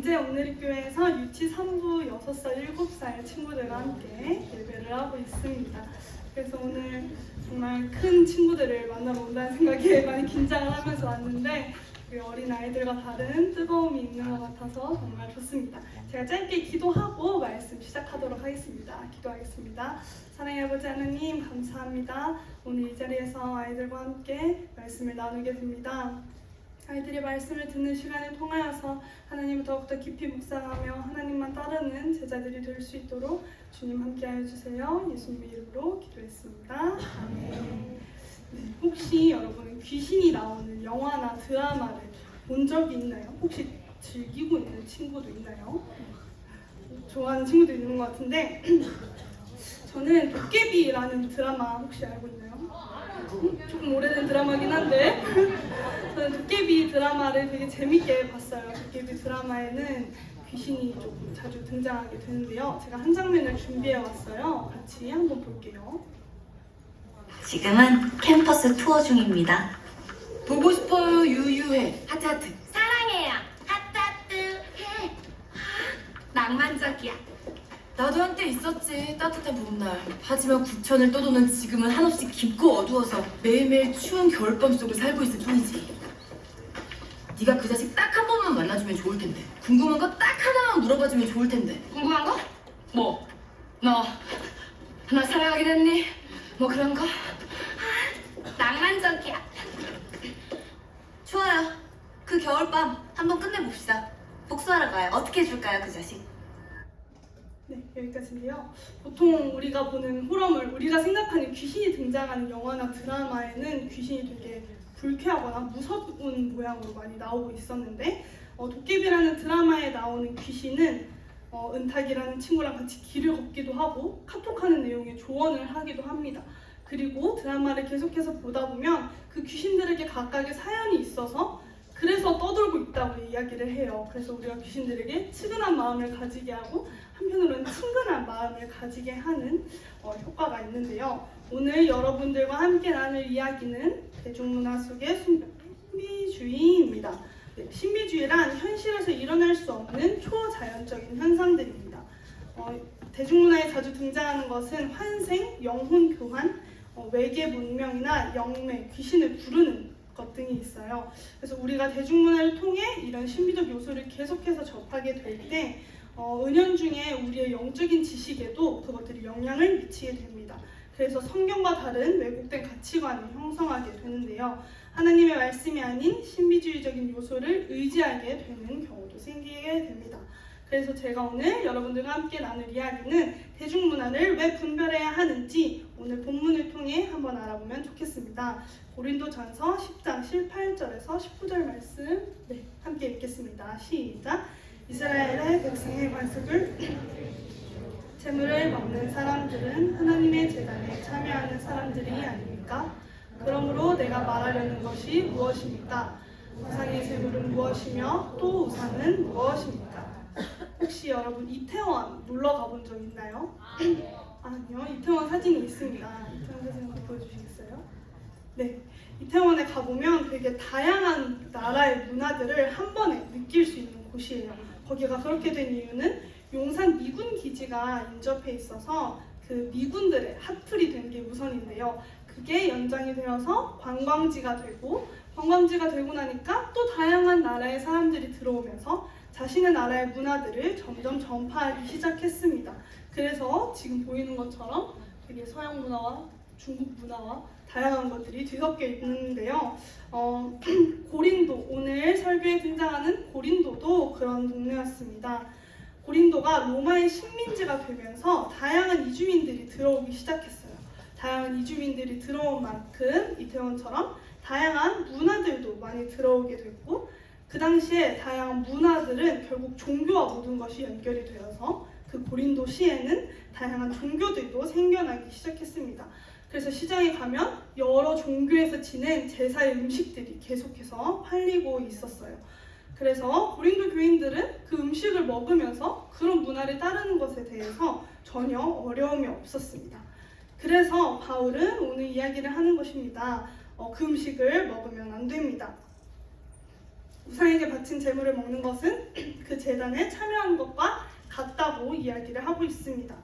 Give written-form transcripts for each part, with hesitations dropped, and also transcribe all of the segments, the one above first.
영재 오늘교회에서 유치 3부 6살, 7살 친구들과 함께 예배를 하고 있습니다. 그래서 오늘 정말 큰 친구들을 만나러 온다는 생각에 많이 긴장을 하면서 왔는데 어린 아이들과 다른 뜨거움이 있는 것 같아서 정말 좋습니다. 제가 짧게 기도하고 말씀 시작하도록 하겠습니다. 기도하겠습니다. 사랑의 아버지 하나님 감사합니다. 오늘 이 자리에서 아이들과 함께 말씀을 나누게 됩니다. 아이들이 말씀을 듣는 시간을 통하여서 하나님을 더욱더 깊이 묵상하며 하나님만 따르는 제자들이 될 수 있도록 주님 함께하여 주세요. 예수님의 이름으로 기도했습니다. 아멘. 네, 혹시 여러분 귀신이 나오는 영화나 드라마를 본 적이 있나요? 혹시 즐기고 있는 친구도 있나요? 좋아하는 친구도 있는 것 같은데 저는 도깨비라는 드라마 혹시 알고 있나요? 조금 오래된 드라마긴 한데 저는 도깨비 드라마를 되게 재밌게 봤어요. 도깨비 드라마에는 귀신이 조금 자주 등장하게 되는데요. 제가 한 장면을 준비해 왔어요. 같이 한번 볼게요. 지금은 캠퍼스 투어 중입니다. 보고 싶어요 유유해 하트하트. 사랑해요. 하트하트해. 낭만적이야. 나도 한때 있었지 따뜻한 봄날. 하지만 구천을 떠도는 지금은 한없이 깊고 어두워서 매일매일 추운 겨울밤 속을 살고 있을 뿐이지. 네가 그 자식 딱 한 번만 만나주면 좋을 텐데. 궁금한 거 딱 하나만 물어봐주면 좋을 텐데. 궁금한 거? 뭐? 너 나 사랑하게 됐니? 뭐 그런 거? 낭만적이야. 좋아요. 그 겨울밤 한번 끝내봅시다. 복수하러 가요. 어떻게 해줄까요, 그 자식? 네, 여기까지인데요. 보통 우리가 보는 호러물, 우리가 생각하는 귀신이 등장하는 영화나 드라마에는 귀신이 되게 불쾌하거나 무서운 모양으로 많이 나오고 있었는데 도깨비라는 드라마에 나오는 귀신은 은탁이라는 친구랑 같이 길을 걷기도 하고 카톡하는 내용의 조언을 하기도 합니다. 그리고 드라마를 계속해서 보다 보면 그 귀신들에게 각각의 사연이 있어서 그래서 떠돌고 있다고 이야기를 해요. 그래서 우리가 귀신들에게 측은한 마음을 가지게 하고 한편으로는 친근한 마음을 가지게 하는 효과가 있는데요. 오늘 여러분들과 함께 나눌 이야기는 대중문화 속의 신비주의입니다. 네, 신비주의란 현실에서 일어날 수 없는 초자연적인 현상들입니다. 대중문화에 자주 등장하는 것은 환생, 영혼 교환, 외계 문명이나 영매, 귀신을 부르는 것 등이 있어요. 그래서 우리가 대중문화를 통해 이런 신비적 요소를 계속해서 접하게 될 때 은연중에 우리의 영적인 지식에도 그것들이 영향을 미치게 됩니다. 그래서 성경과 다른 왜곡된 가치관을 형성하게 되는데요. 하나님의 말씀이 아닌 신비주의적인 요소를 의지하게 되는 경우도 생기게 됩니다. 그래서 제가 오늘 여러분들과 함께 나눌 이야기는 대중문화를 왜 분별해야 하는지 오늘 본문을 통해 한번 알아보면 좋겠습니다. 고린도전서 10장 18절에서 19절 말씀 함께 읽겠습니다. 시작! 이스라엘의 백성의 관습을 재물을 먹는 사람들은 하나님의 제단에 참여하는 사람들이 아닙니까? 그러므로 내가 말하려는 것이 무엇입니까? 우상의 재물은 무엇이며 또 우상은 무엇입니까? 혹시 여러분 이태원 놀러 가본 적 있나요? 아니요, 이태원 사진이 있습니다. 이태원 사진 한번 보여주시겠어요? 네, 이태원에 가보면 되게 다양한 나라의 문화들을 한 번에 느낄 수 있는 곳이에요. 거기가 그렇게 된 이유는 용산 미군 기지가 인접해 있어서 그 미군들의 핫플이 된 게 우선인데요. 그게 연장이 되어서 관광지가 되고 관광지가 되고 나니까 또 다양한 나라의 사람들이 들어오면서 자신의 나라의 문화들을 점점 전파하기 시작했습니다. 그래서 지금 보이는 것처럼 되게 서양 문화와 중국 문화와 다양한 것들이 뒤섞여 있는데요. 고린도, 오늘 설교에 등장하는 고린도도 그런 동네였습니다. 고린도가 로마의 식민지가 되면서 다양한 이주민들이 들어오기 시작했어요. 다양한 이주민들이 들어온 만큼 이태원처럼 다양한 문화들도 많이 들어오게 됐고 그 당시에 다양한 문화들은 결국 종교와 모든 것이 연결이 되어서 그 고린도 시에는 다양한 종교들도 생겨나기 시작했습니다. 그래서 시장에 가면 여러 종교에서 지낸 제사의 음식들이 계속해서 팔리고 있었어요. 그래서 고린도 교인들은 그 음식을 먹으면서 그런 문화를 따르는 것에 대해서 전혀 어려움이 없었습니다. 그래서 바울은 오늘 이야기를 하는 것입니다. 그 음식을 먹으면 안 됩니다. 우상에게 바친 제물을 먹는 것은 그 제단에 참여하는 것과 같다고 이야기를 하고 있습니다.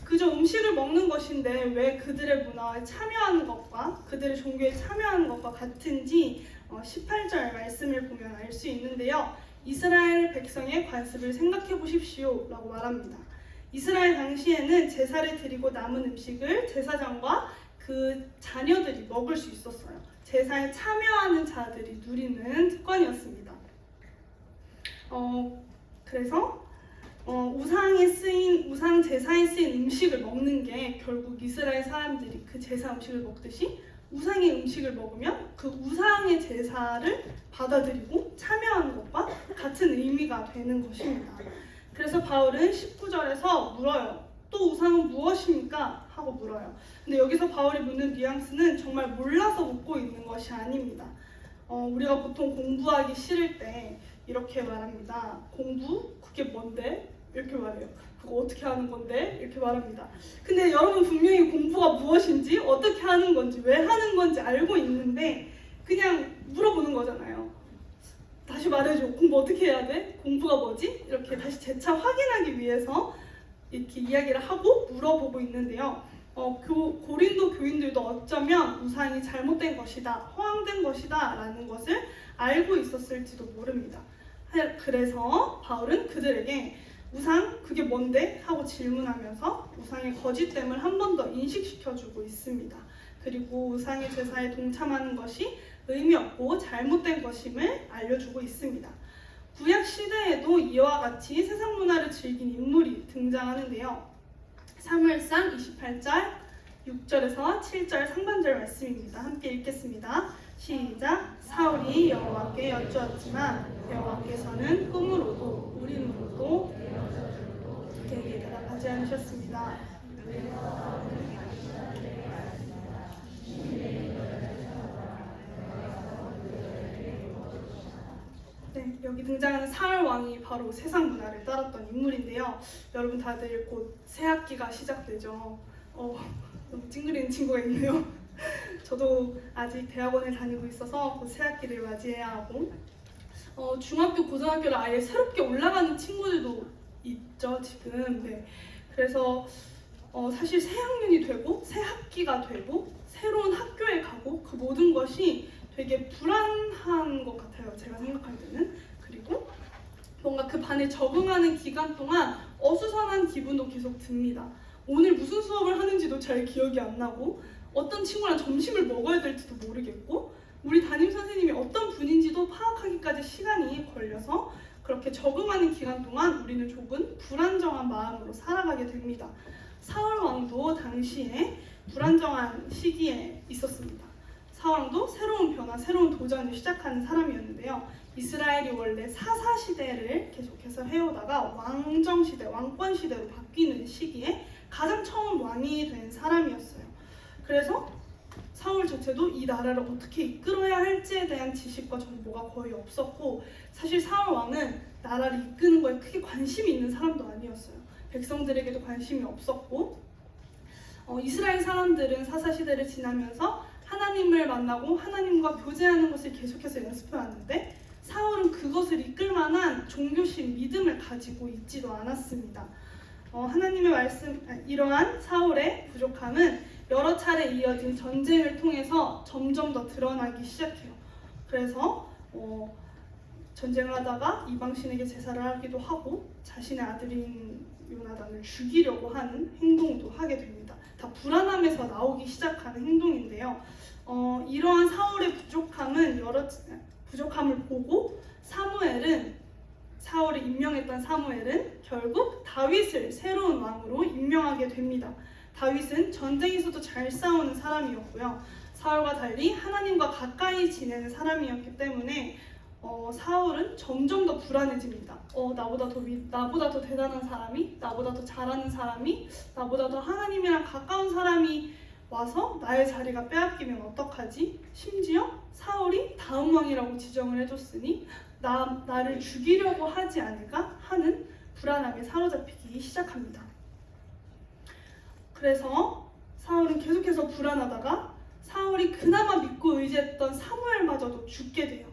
그저 음식을 먹는 것인데 왜 그들의 문화에 참여하는 것과 그들의 종교에 참여하는 것과 같은지 18절 말씀을 보면 알 수 있는데요. 이스라엘 백성의 관습을 생각해 보십시오 라고 말합니다. 이스라엘 당시에는 제사를 드리고 남은 음식을 제사장과 그 자녀들이 먹을 수 있었어요. 제사에 참여하는 자들이 누리는 특권이었습니다. 그래서 우상 제사에 쓰인 음식을 먹는 게 결국 이스라엘 사람들이 그 제사 음식을 먹듯이 우상의 음식을 먹으면 그 우상의 제사를 받아들이고 참여하는 것과 같은 의미가 되는 것입니다. 그래서 바울은 19절에서 물어요. 또 우상은 무엇입니까? 하고 물어요. 근데 여기서 바울이 묻는 뉘앙스는 정말 몰라서 묻고 있는 것이 아닙니다. 우리가 보통 공부하기 싫을 때 이렇게 말합니다. 공부? 그게 뭔데? 이렇게 말해요. 그거 어떻게 하는 건데? 이렇게 말합니다. 근데 여러분 분명히 공부가 무엇인지, 어떻게 하는 건지, 왜 하는 건지 알고 있는데 그냥 물어보는 거잖아요. 다시 말해줘. 공부 어떻게 해야 돼? 공부가 뭐지? 이렇게 다시 재차 확인하기 위해서 이렇게 이야기를 하고 물어보고 있는데요. 고린도 교인들도 어쩌면 우상이 잘못된 것이다, 허황된 것이다 라는 것을 알고 있었을지도 모릅니다. 그래서 바울은 그들에게 우상 그게 뭔데? 하고 질문하면서 우상의 거짓됨을 한 번 더 인식시켜주고 있습니다. 그리고 우상의 제사에 동참하는 것이 의미 없고 잘못된 것임을 알려주고 있습니다. 구약 시대에도 이와 같이 세상 문화를 즐긴 인물이 등장하는데요. 사무엘상 28절 6절에서 7절 상반절 말씀입니다. 함께 읽겠습니다. 시작. 사울이 여호와께 여쭈었지만 여호와께서는 꿈으로도 우림으로도 그에게 대답하지 않으셨습니다. 네, 여기 등장하는 사울 왕이 바로 세상 문화를 따랐던 인물인데요. 여러분 다들 곧 새학기가 시작되죠. 너무 찡그리는 친구가 있네요. 저도 아직 대학원을 다니고 있어서 곧 새학기를 맞이해야 하고 중학교, 고등학교를 아예 새롭게 올라가는 친구들도 있죠, 지금. 네. 그래서 사실 새 학년이 되고 새 학기가 되고 새로운 학교에 가고 그 모든 것이 되게 불안한 것 같아요, 제가 생각할 때는. 그리고 뭔가 그 반에 적응하는 기간 동안 어수선한 기분도 계속 듭니다. 오늘 무슨 수업을 하는지도 잘 기억이 안 나고 어떤 친구랑 점심을 먹어야 될지도 모르겠고 우리 담임선생님이 어떤 분인지도 파악하기까지 시간이 걸려서 그렇게 적응하는 기간 동안 우리는 조금 불안정한 마음으로 살아가게 됩니다. 사울 왕도 당시에 불안정한 시기에 있었습니다. 사울 왕도 새로운 변화, 새로운 도전을 시작하는 사람이었는데요. 이스라엘이 원래 사사 시대를 계속해서 해오다가 왕정 시대, 왕권 시대로 바뀌는 시기에 가장 처음 왕이 된 사람이었어요. 그래서 사울 자체도 이 나라를 어떻게 이끌어야 할지에 대한 지식과 정보가 거의 없었고 사실 사울 왕은 나라를 이끄는 거에 크게 관심이 있는 사람도 아니었어요. 백성들에게도 관심이 없었고 이스라엘 사람들은 사사시대를 지나면서 하나님을 만나고 하나님과 교제하는 것을 계속해서 연습해왔는데 사울은 그것을 이끌 만한 종교심, 믿음을 가지고 있지도 않았습니다. 하나님의 이러한 사울의 부족함은 여러 차례 이어진 전쟁을 통해서 점점 더 드러나기 시작해요. 그래서 전쟁을 하다가 이방신에게 제사를 하기도 하고 자신의 아들인 요나단을 죽이려고 하는 행동도 하게 됩니다. 다 불안함에서 나오기 시작하는 행동인데요. 이러한 사울의 부족함을 보고 사울이 임명했던 사무엘은 결국 다윗을 새로운 왕으로 임명하게 됩니다. 다윗은 전쟁에서도 잘 싸우는 사람이었고요. 사울과 달리 하나님과 가까이 지내는 사람이었기 때문에 사울은 점점 더 불안해집니다. 나보다 더 대단한 사람이, 나보다 더 잘하는 사람이, 나보다 더 하나님이랑 가까운 사람이 와서 나의 자리가 빼앗기면 어떡하지? 심지어 사울이 다음 왕이라고 지정을 해줬으니 나를 죽이려고 하지 않을까 하는 불안함에 사로잡히기 시작합니다. 그래서 사울은 계속해서 불안하다가 사울이 그나마 믿고 의지했던 사무엘마저도 죽게 돼요.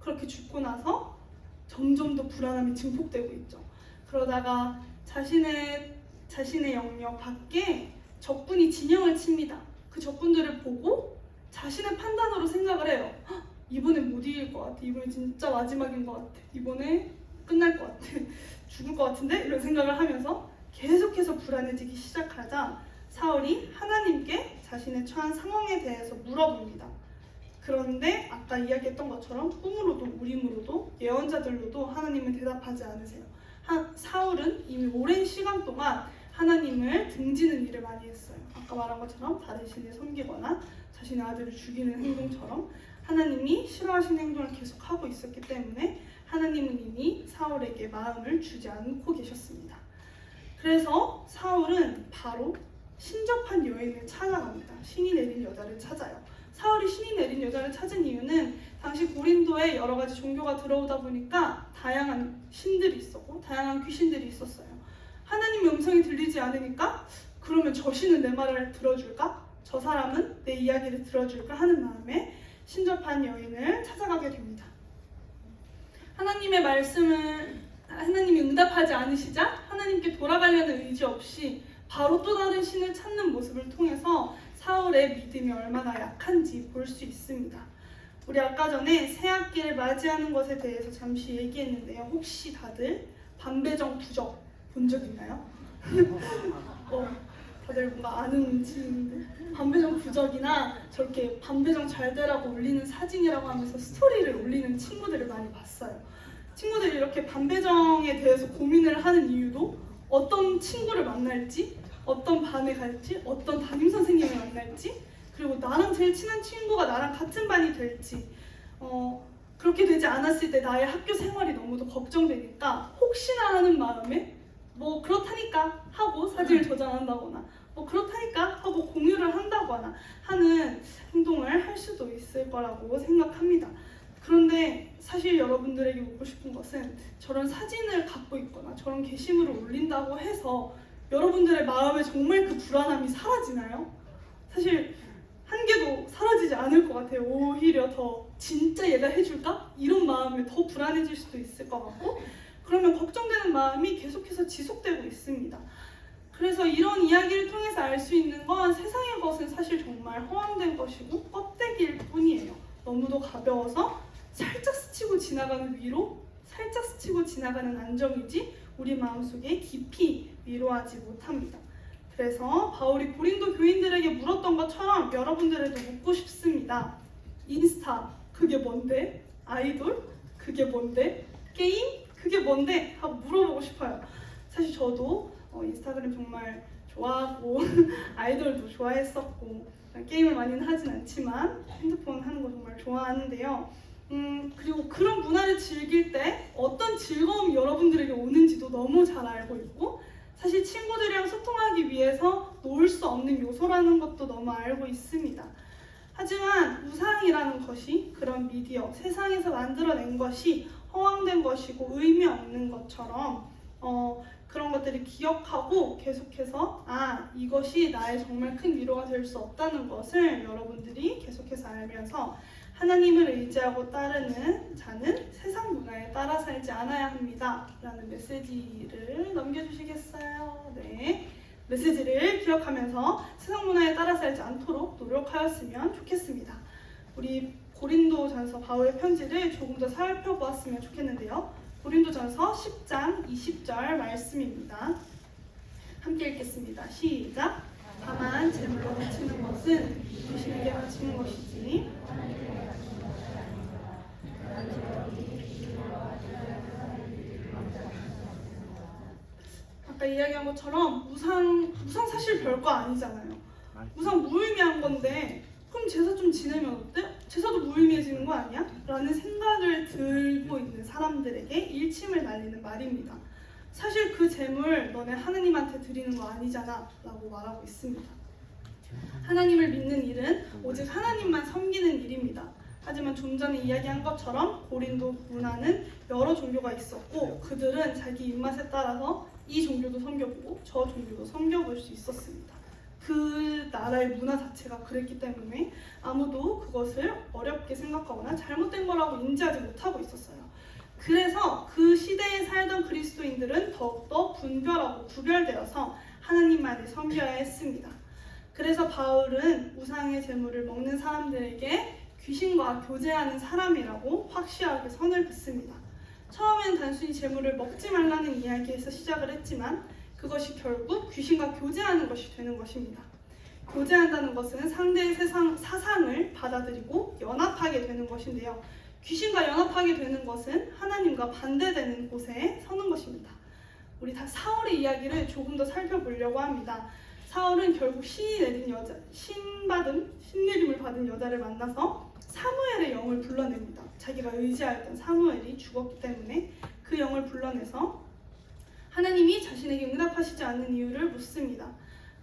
그렇게 죽고 나서 점점 더 불안함이 증폭되고 있죠. 그러다가 자신의 영역 밖에 적군이 진영을 칩니다. 그 적군들을 보고 자신의 판단으로 생각을 해요. 헉, 이번에 못 이길 것 같아. 이번에 진짜 마지막인 것 같아. 이번에 끝날 것 같아. 죽을 것 같은데? 이런 생각을 하면서 계속해서 불안해지기 시작하자 사울이 하나님께 자신의 처한 상황에 대해서 물어봅니다. 그런데 아까 이야기했던 것처럼 꿈으로도 우림으로도 예언자들로도 하나님은 대답하지 않으세요. 사울은 이미 오랜 시간 동안 하나님을 등지는 일을 많이 했어요. 아까 말한 것처럼 다른 신을 섬기거나 자신의 아들을 죽이는 행동처럼 하나님이 싫어하시는 행동을 계속하고 있었기 때문에 하나님은 이미 사울에게 마음을 주지 않고 계셨습니다. 그래서 사울은 바로 신접한 여인을 찾아갑니다. 신이 내린 여자를 찾아요. 사울이 신이 내린 여자를 찾은 이유는 당시 고린도에 여러 가지 종교가 들어오다 보니까 다양한 신들이 있었고 다양한 귀신들이 있었어요. 하나님의 음성이 들리지 않으니까 그러면 저 신은 내 말을 들어줄까? 저 사람은 내 이야기를 들어줄까? 하는 마음에 신접한 여인을 찾아가게 됩니다. 하나님의 말씀을 하나님이 응답하지 않으시자 하나님께 돌아가려는 의지 없이 바로 또 다른 신을 찾는 모습을 통해서 사울의 믿음이 얼마나 약한지 볼 수 있습니다. 우리 아까 전에 새학기를 맞이하는 것에 대해서 잠시 얘기했는데요. 혹시 다들 반배정 부적 본 적 있나요? 다들 뭔가 아는 지인데 반배정 부적이나 저렇게 반배정 잘 되라고 올리는 사진이라고 하면서 스토리를 올리는 친구들을 많이 봤어요. 친구들이 이렇게 반배정에 대해서 고민을 하는 이유도 어떤 친구를 만날지, 어떤 반에 갈지, 어떤 담임 선생님을 만날지, 그리고 나랑 제일 친한 친구가 나랑 같은 반이 될지, 그렇게 되지 않았을 때 나의 학교 생활이 너무도 걱정되니까 혹시나 하는 마음에 뭐 그렇다니까 하고 사진을 저장한다거나 뭐 그렇다니까 하고 공유를 한다거나 하는 행동을 할 수도 있을 거라고 생각합니다. 그런데 사실 여러분들에게 묻고 싶은 것은 저런 사진을 갖고 있거나 저런 게시물을 올린다고 해서 여러분들의 마음에 정말 그 불안함이 사라지나요? 사실 한 개도 사라지지 않을 것 같아요. 오히려 더 진짜 얘가 해줄까? 이런 마음에 더 불안해질 수도 있을 것 같고 그러면 걱정되는 마음이 계속해서 지속되고 있습니다. 그래서 이런 이야기를 통해서 알 수 있는 건 세상의 것은 사실 정말 허황된 것이고 껍데기일 뿐이에요. 너무도 가벼워서 살짝 스치고 지나가는 위로, 살짝 스치고 지나가는 안정이지 우리 마음속에 깊이 위로하지 못합니다. 그래서 바울이 고린도 교인들에게 물었던 것처럼 여러분들에도 묻고 싶습니다. 인스타 그게 뭔데? 아이돌 그게 뭔데? 게임 그게 뭔데? 하고 물어보고 싶어요. 사실 저도 인스타그램 정말 좋아하고 아이돌도 좋아했었고 게임을 많이는 하진 않지만 핸드폰 하는 거 정말 좋아하는데요. 그리고 그런 문화를 즐길 때 어떤 즐거움이 여러분들에게 오는지도 너무 잘 알고 있고 사실 친구들이랑 소통하기 위해서 놓을 수 없는 요소라는 것도 너무 알고 있습니다. 하지만 우상이라는 것이 그런 미디어, 세상에서 만들어낸 것이 허황된 것이고 의미 없는 것처럼 그런 것들을 기억하고 계속해서 이것이 나의 정말 큰 위로가 될 수 없다는 것을 여러분들이 계속해서 알면서 하나님을 의지하고 따르는 자는 세상 문화에 따라 살지 않아야 합니다 라는 메시지를 넘겨주시겠어요? 네, 메시지를 기억하면서 세상 문화에 따라 살지 않도록 노력하였으면 좋겠습니다. 우리 고린도전서 바울의 편지를 조금 더 살펴보았으면 좋겠는데요. 고린도전서 10장 20절 말씀입니다. 함께 읽겠습니다. 시작! 다만 제물로 바치는 것은 귀신에게 바치는 것이지 아까 이야기한 것처럼 우상 사실 별거 아니잖아요. 우상 무의미한 건데 그럼 제사 좀 지내면 어때? 제사도 무의미해지는 거 아니야? 라는 생각을 들고 있는 사람들에게 일침을 날리는 말입니다. 사실 그 제물 너네 하느님한테 드리는 거 아니잖아 라고 말하고 있습니다. 하나님을 믿는 일은 오직 하나님만 섬기는 일입니다. 하지만 좀 전에 이야기한 것처럼 고린도 문화는 여러 종교가 있었고 그들은 자기 입맛에 따라서 이 종교도 섬겨보고 저 종교도 섬겨볼 수 있었습니다. 그 나라의 문화 자체가 그랬기 때문에 아무도 그것을 어렵게 생각하거나 잘못된 거라고 인지하지 못하고 있었어요. 그래서 그 시대에 살던 그리스도인들은 더욱더 분별하고 구별되어서 하나님만을 섬겨야 했습니다. 그래서 바울은 우상의 제물을 먹는 사람들에게 귀신과 교제하는 사람이라고 확실하게 선을 긋습니다. 처음엔 단순히 제물을 먹지 말라는 이야기에서 시작을 했지만 그것이 결국 귀신과 교제하는 것이 되는 것입니다. 교제한다는 것은 상대의 사상을 받아들이고 연합하게 되는 것인데요. 귀신과 연합하게 되는 것은 하나님과 반대되는 곳에 서는 것입니다. 우리 다 사울의 이야기를 조금 더 살펴보려고 합니다. 사울은 결국 신내림을 받은 여자를 만나서 사무엘의 영을 불러냅니다. 자기가 의지하였던 사무엘이 죽었기 때문에 그 영을 불러내서 하나님이 자신에게 응답하시지 않는 이유를 묻습니다.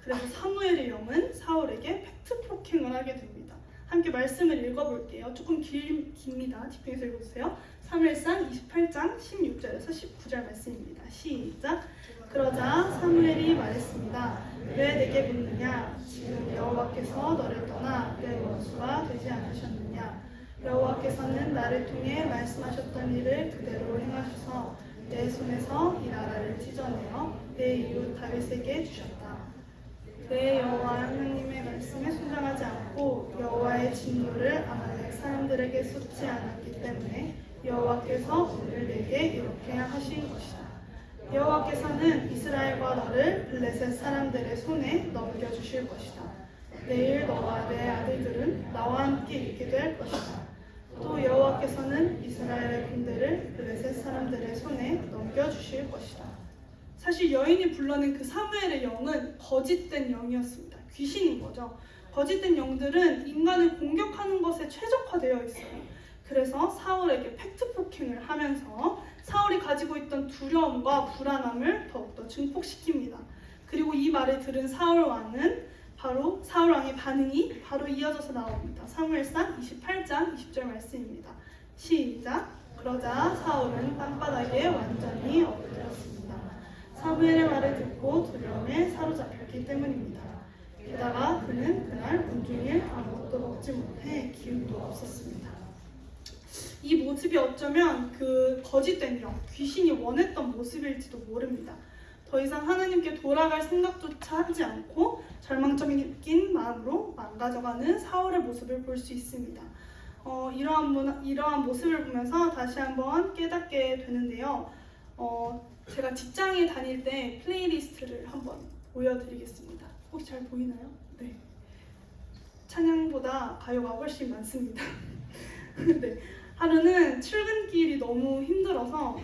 그래서 사무엘의 영은 사울에게 팩트 폭행을 하게 됩니다. 함께 말씀을 읽어볼게요. 조금 깁니다. 집중해서 읽어주세요. 사무엘상 28장 16절에서 19절 말씀입니다. 시작! 그러자 사무엘이 말했습니다. 왜 내게 묻느냐? 지금 여호와께서 너를 떠나 내 원수가 되지 않으셨느냐? 여호와께서는 나를 통해 말씀하셨던 일을 그대로 행하셔서 내 손에서 이 나라를 찢어내어 내 이웃 다윗에게 주셨다. 내 여호와 하나님의 말씀에 순종하지 않고 여호와의 진노를 아말렉 사람들에게 쏟지 않았기 때문에 여호와께서 오늘 내게 이렇게 하신 것이다. 여호와께서는 이스라엘과 너를 블레셋 사람들의 손에 넘겨주실 것이다. 내일 너와 내 아들들은 나와 함께 있게 될 것이다. 또 여호와께서는 이스라엘의 군대를 블레셋 사람들의 손에 넘겨주실 것이다. 사실 여인이 불러낸 그 사무엘의 영은 거짓된 영이었습니다. 귀신인 거죠. 거짓된 영들은 인간을 공격하는 것에 최적화되어 있어요. 그래서 사울에게 팩트 폭행을 하면서 사울이 가지고 있던 두려움과 불안함을 더욱더 증폭시킵니다. 그리고 이 말을 들은 사울 왕의 반응이 바로 이어져서 나옵니다. 사무엘상 28장 20절 말씀입니다. 시작! 그러자 사울은 땅바닥에 완전히 엎드렸습니다. 사무엘의 말을 듣고 두려움에 사로잡혔기 때문입니다. 게다가 그는 그날 온종일 아무것도 먹지 못해 기운도 없었습니다. 이 모습이 어쩌면 그 거짓된 영, 귀신이 원했던 모습일지도 모릅니다. 더 이상 하나님께 돌아갈 생각조차 하지 않고 절망적인 마음으로 망가져가는 사울의 모습을 볼 수 있습니다. 이러한 모습을 보면서 다시 한번 깨닫게 되는데요. 제가 직장에 다닐 때 플레이리스트를 한번 보여드리겠습니다. 혹시 잘 보이나요? 네. 찬양보다 가요가 훨씬 많습니다. 네. 하루는 출근길이 너무 힘들어서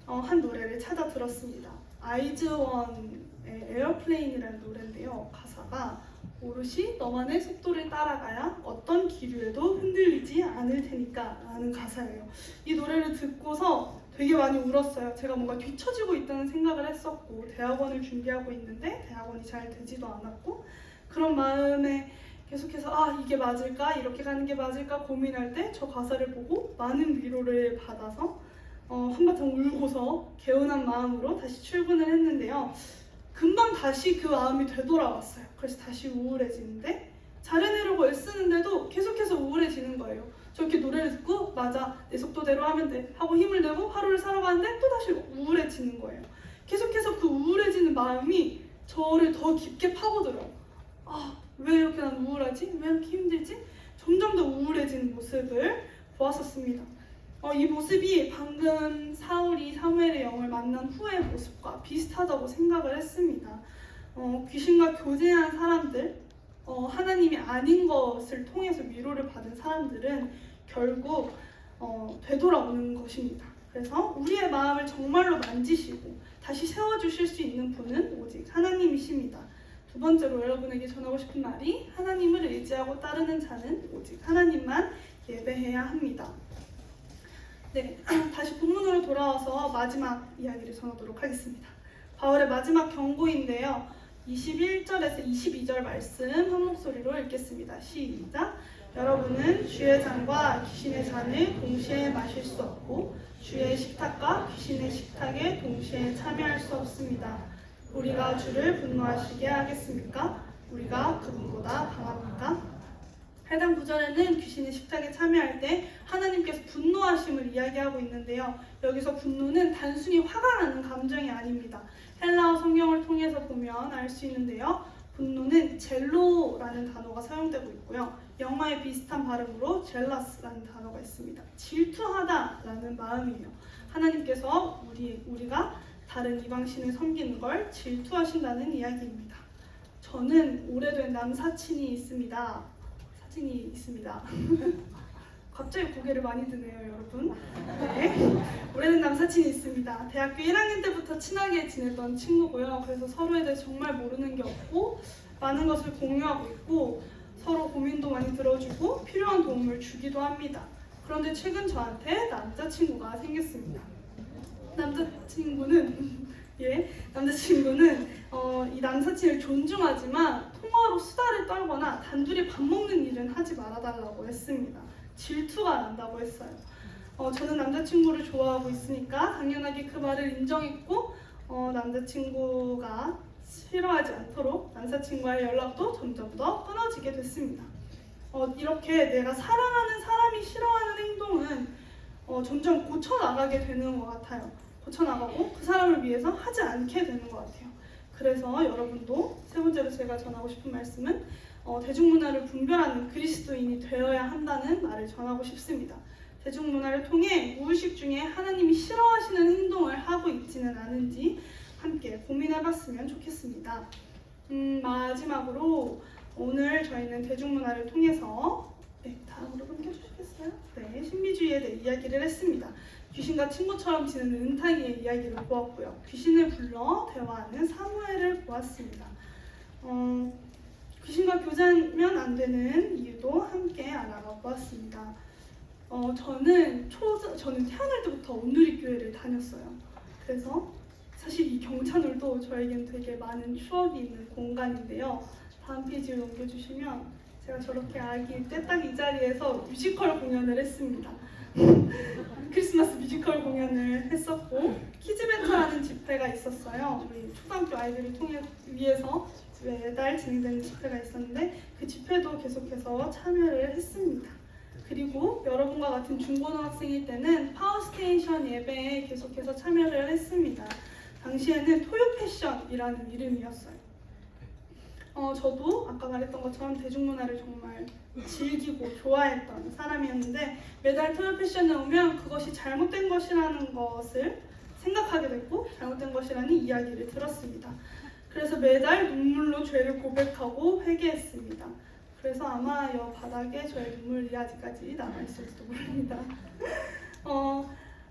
한 노래를 찾아 들었습니다. 아이즈원의 에어플레인이라는 노래인데요. 가사가 오롯이 너만의 속도를 따라가야 어떤 기류에도 흔들리지 않을 테니까 라는 가사예요. 이 노래를 듣고서 되게 많이 울었어요. 제가 뭔가 뒤처지고 있다는 생각을 했었고 대학원을 준비하고 있는데 대학원이 잘 되지도 않았고 그런 마음에 계속해서 이게 맞을까? 이렇게 가는 게 맞을까? 고민할 때 저 가사를 보고 많은 위로를 받아서 한바탕 울고서 개운한 마음으로 다시 출근을 했는데요. 금방 다시 그 마음이 되돌아왔어요. 그래서 다시 우울해지는데 잘해내려고 애쓰는데도 계속해서 우울해지는 거예요. 저렇게 노래를 듣고 맞아 내 속도대로 하면 돼 하고 힘을 내고 하루를 살아가는데 또 다시 우울해지는 거예요. 계속해서 그 우울해지는 마음이 저를 더 깊게 파고들어요. 왜 이렇게 난 우울하지? 왜 이렇게 힘들지? 점점 더 우울해지는 모습을 보았었습니다. 이 모습이 방금 사울이 사무엘의 영을 만난 후의 모습과 비슷하다고 생각을 했습니다. 귀신과 교제한 사람들, 하나님이 아닌 것을 통해서 위로를 받은 사람들은 결국 되돌아오는 것입니다. 그래서 우리의 마음을 정말로 만지시고 다시 세워주실 수 있는 분은 오직 하나님이십니다. 두 번째로 여러분에게 전하고 싶은 말이 하나님을 의지하고 따르는 자는 오직 하나님만 예배해야 합니다. 네, 다시 본문으로 돌아와서 마지막 이야기를 전하도록 하겠습니다. 바울의 마지막 경고인데요. 21절에서 22절 말씀 한 목소리로 읽겠습니다. 시작! 여러분은 주의 잔과 귀신의 잔을 동시에 마실 수 없고 주의 식탁과 귀신의 식탁에 동시에 참여할 수 없습니다. 우리가 주를 분노하시게 하겠습니까? 우리가 그분보다 강합니까? 해당 구절에는 귀신이 십자가에 참여할 때 하나님께서 분노하심을 이야기하고 있는데요. 여기서 분노는 단순히 화가 나는 감정이 아닙니다. 헬라어 성경을 통해서 보면 알 수 있는데요. 분노는 젤로라는 단어가 사용되고 있고요. 영어의 비슷한 발음으로 젤라스라는 단어가 있습니다. 질투하다라는 마음이에요. 하나님께서 우리가 다른 이방신을 섬기는 걸 질투하신다는 이야기입니다. 저는 오래된 남사친이 있습니다. 사진이 있습니다. 갑자기 고개를 많이 드네요, 여러분. 네. 오래된 남사친이 있습니다. 대학교 1학년 때부터 친하게 지냈던 친구고요. 그래서 서로에 대해 정말 모르는 게 없고 많은 것을 공유하고 있고 서로 고민도 많이 들어주고 필요한 도움을 주기도 합니다. 그런데 최근 저한테 남자친구가 생겼습니다. 남자친구는 이 남사친을 존중하지만 통화로 수다를 떨거나 단둘이 밥 먹는 일은 하지 말아달라고 했습니다. 질투가 난다고 했어요. 저는 남자친구를 좋아하고 있으니까 당연하게 그 말을 인정했고 남자친구가 싫어하지 않도록 남사친과의 연락도 점점 더 끊어지게 됐습니다. 이렇게 내가 사랑하는 사람이 싫어하는 행동은 점점 고쳐나가게 되는 것 같아요. 고쳐나가고 그 사람을 위해서 하지 않게 되는 것 같아요. 그래서 여러분도 세 번째로 제가 전하고 싶은 말씀은 대중문화를 분별하는 그리스도인이 되어야 한다는 말을 전하고 싶습니다. 대중문화를 통해 무의식 중에 하나님이 싫어하시는 행동을 하고 있지는 않은지 함께 고민해봤으면 좋겠습니다. 마지막으로 오늘 저희는 대중문화를 통해서 다음으로 넘겨주시겠어요? 신비주의에 대해 이야기를 했습니다. 귀신과 친구처럼 지내는 은탁이의 이야기를 보았고요. 귀신을 불러 대화하는 사무엘을 보았습니다. 귀신과 교제하면 안 되는 이유도 함께 알아가 보았습니다. 저는 태어날 때부터 온누리 교회를 다녔어요. 그래서 사실 이 경찬울도 저에겐 되게 많은 추억이 있는 공간인데요. 다음 페이지를 넘겨주시면 제가 저렇게 아기 때 딱 이 자리에서 뮤지컬 공연을 했습니다. 크리스마스 뮤지컬 공연을 했었고 키즈벤터라는 집회가 있었어요. 우리 초등학교 아이들을 위해서 매달 진행되는 집회가 있었는데 그 집회도 계속해서 참여를 했습니다. 그리고 여러분과 같은 중고등학생일 때는 파워스테이션 예배에 계속해서 참여를 했습니다. 당시에는 토요패션이라는 이름이었어요. 저도 아까 말했던 것처럼 대중문화를 정말 즐기고 좋아했던 사람이었는데 매달 토요 패션에 오면 그것이 잘못된 것이라는 것을 생각하게 됐고 잘못된 것이라는 이야기를 들었습니다. 그래서 매달 눈물로 죄를 고백하고 회개했습니다. 그래서 아마 여 바닥에 저의 눈물이 아직까지 남아있을지도 모릅니다.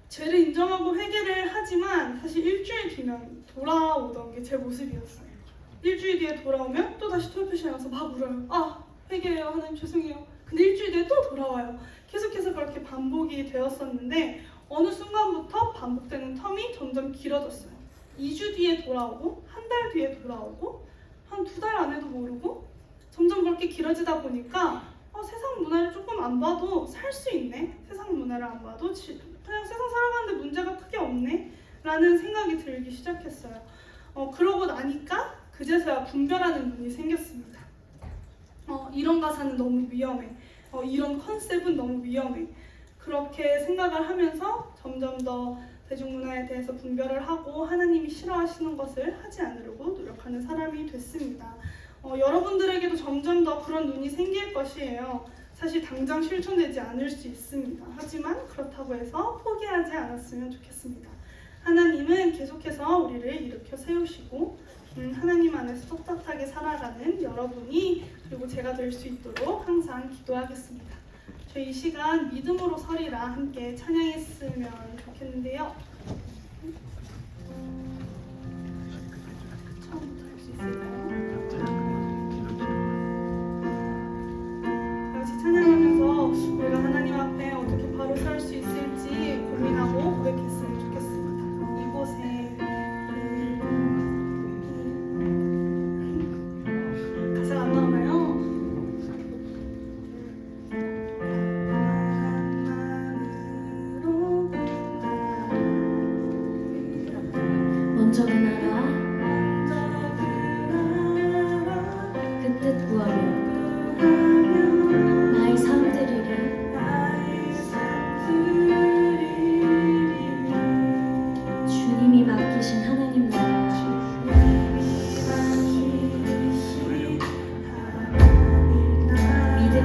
죄를 인정하고 회개를 하지만 사실 일주일 뒤면 돌아오던 게 제 모습이었어요. 일주일 뒤에 돌아오면 또 다시 토요 패션에 와서 막 울어요. 회개해요. 하나님 죄송해요. 근데 일주일 뒤에 또 돌아와요. 계속해서 그렇게 반복이 되었었는데 어느 순간부터 반복되는 텀이 점점 길어졌어요. 2주 뒤에 돌아오고 한 달 뒤에 돌아오고 한 2달 안에도 모르고 점점 그렇게 길어지다 보니까 세상 문화를 조금 안 봐도 살 수 있네. 세상 문화를 안 봐도 그냥 세상 살아가는데 문제가 크게 없네 라는 생각이 들기 시작했어요. 그러고 나니까 그제서야 분별하는 눈이 생겼습니다. 이런 가사는 너무 위험해. 이런 컨셉은 너무 위험해. 그렇게 생각을 하면서 점점 더 대중문화에 대해서 분별을 하고 하나님이 싫어하시는 것을 하지 않으려고 노력하는 사람이 됐습니다. 여러분들에게도 점점 더 그런 눈이 생길 것이에요. 사실 당장 실천되지 않을 수 있습니다. 하지만 그렇다고 해서 포기하지 않았으면 좋겠습니다. 하나님은 계속해서 우리를 일으켜 세우시고 하나님 안에서 떳떳하게 살아가는 여러분이 그리고 제가 될 수 있도록 항상 기도하겠습니다. 저희 이 시간 믿음으로 서리라 함께 찬양했으면 좋겠는데요. 처음부터 할 수 있을까요? 같이 찬양하면서 우리가 하나님 앞에 어떻게 바로 설 수 있을지 고민하고 고백했으면 좋겠습니다. 이곳에 가사가 안 나오나요? 먼저 그 나라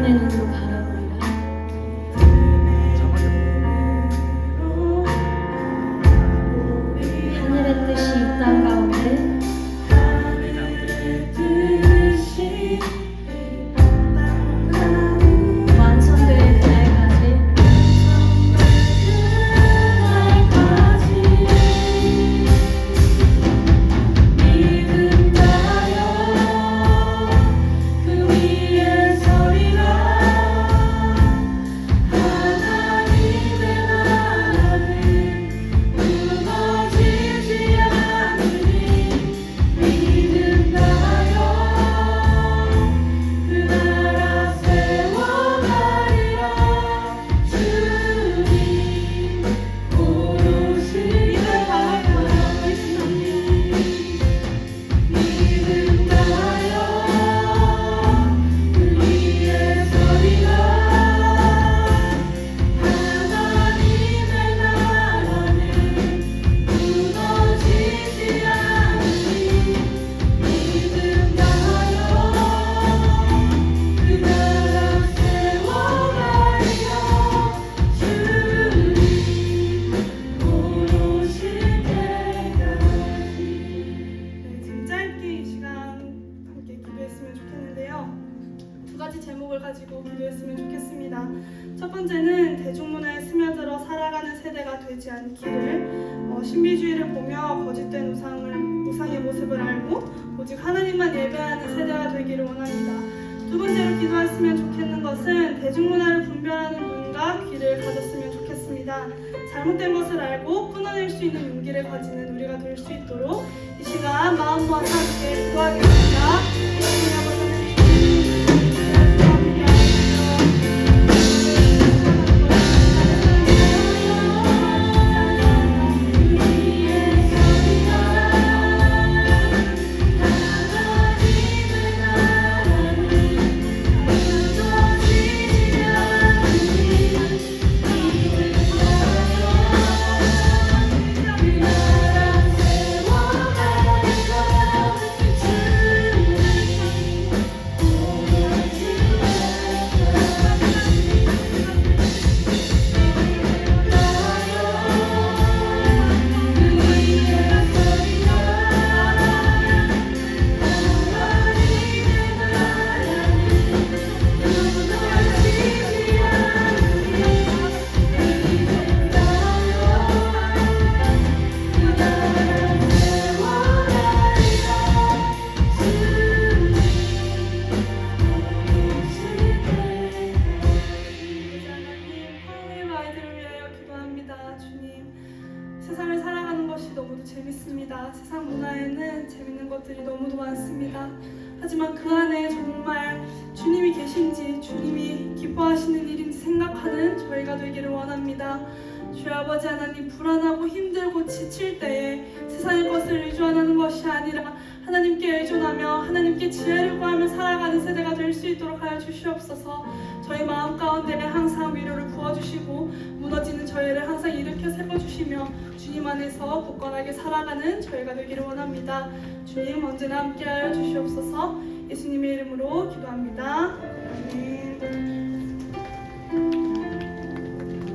믿음의 눈으로 바라보리라. 하늘의 뜻이 이 땅 가운데 완성될 그날까지 그 위에 서리라. 가지고 기도했으면 좋겠습니다. 첫 번째는 대중문화에 스며들어 살아가는 세대가 되지 않기를, 신비주의를 보며 거짓된 우상의 모습을 알고 오직 하나님만 예배하는 세대가 되기를 원합니다. 두 번째로 기도했으면 좋겠는 것은 대중문화를 분별하는 눈과 귀를 가졌으면 좋겠습니다. 잘못된 것을 알고 끊어낼 수 있는 용기를 가지는 우리가 될 수 있도록 이 시간 마음 모아서 함께 기도하겠습니다. 하나님 아버지, 세상을 살아가는 것이 너무도 재밌습니다. 세상 문화에는 재밌는 것들이 너무도 많습니다. 하지만 그 안에 정말 주님이 계신지, 주님이 기뻐하시는 일인지 생각하는 저희가 되기를 원합니다. 주여 아버지 하나님, 불안하고 힘들고 지칠 때에 세상의 것을 의존하는 것이 아니라 하나님께 의존하며 하나님께 지혜를 구하며 살아가는 세대가 될 수 있도록 하여 주시옵소서. 저희 마음 가운데 항상 위로를 부어주시고 무너지는 저희를 항상 일으켜 세워주시며 주님 안에서 굳건하게 살아가는 저희가 되기를 원합니다. 주님 언제나 함께하여 주시옵소서. 예수님의 이름으로 기도합니다.